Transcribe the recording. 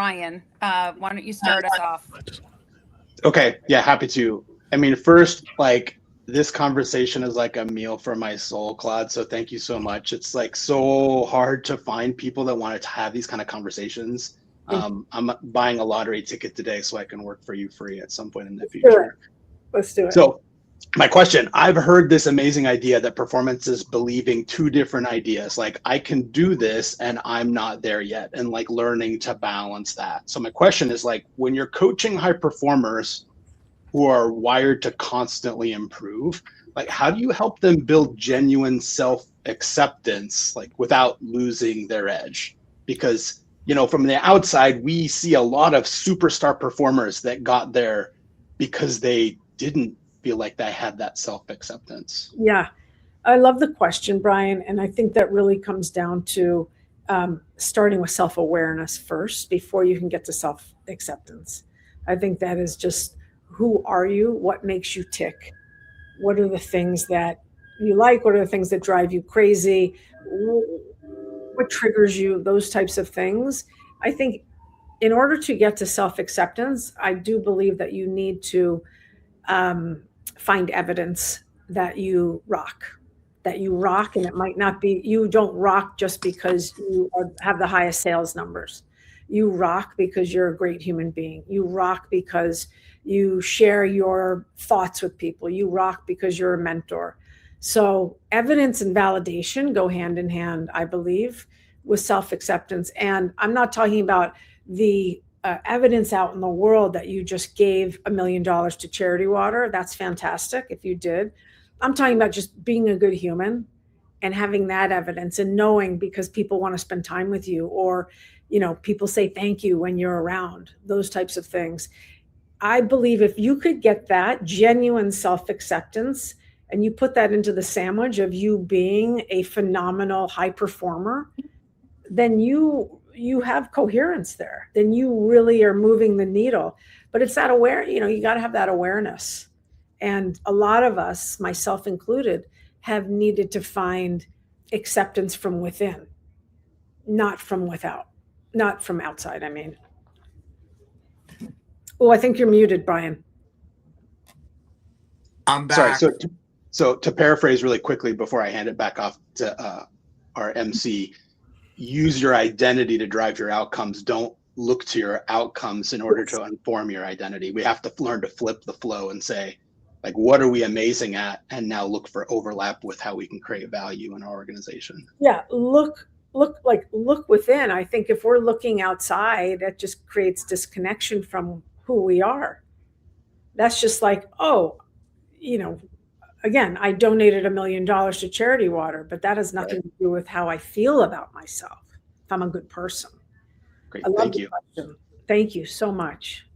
Ryan, why don't you start us off? Okay, yeah, happy to. I mean, first, like this conversation is like a meal for my soul, Claude. So thank you so much. It's like so hard to find people that want to have these kind of conversations. I'm buying a lottery ticket today so I can work for you free at some point in the future. Let's do it. So my question, I've heard this amazing idea that performance is believing two different ideas. Like I can do this and I'm not there yet, and like learning to balance that. So my question is like, when you're coaching high performers who are wired to constantly improve, like how do you help them build genuine self-acceptance, like without losing their edge? Because, you know, from the outside, we see a lot of superstar performers that got there because they didn't feel like they had that self-acceptance. Yeah, I love the question, Brian. And I think that really comes down to starting with self-awareness first before you can get to self-acceptance. I think that is just, who are you? What makes you tick? What are the things that you like? What are the things that drive you crazy? What triggers you? Those types of things. I think in order to get to self-acceptance, I do believe that you need to find evidence that you rock, and it might not be, you don't rock just because you have the highest sales numbers. You rock because you're a great human being. You rock because you share your thoughts with people. You rock because you're a mentor. So evidence and validation go hand in hand, I believe, with self-acceptance. And I'm not talking about the evidence out in the world that you just gave $1 million to charity water. That's fantastic if you did. I'm talking about just being a good human and having that evidence and knowing, because people want to spend time with you, or, you know, people say thank you when you're around, those types of things. I believe if you could get that genuine self-acceptance and you put that into the sandwich of you being a phenomenal high performer, then you have coherence there. Then you really are moving the needle. But it's that you got to have that awareness. And a lot of us, myself included, have needed to find acceptance from within, not from without, not from outside, I mean. Oh, I think you're muted, Brian. I'm back. Sorry, so to paraphrase really quickly before I hand it back off to our MC, use your identity to drive your outcomes. Don't look to your outcomes in order to inform your identity. We have to learn to flip the flow and say, like, what are we amazing at? And now look for overlap with how we can create value in our organization. Yeah, look within. I think if we're looking outside, that just creates disconnection from who we are. That's just like, oh, you know, again, I donated $1 million to charity water, but that has nothing to do with how I feel about myself. If I'm a good person. Great, I love thank the you. question. Thank you so much.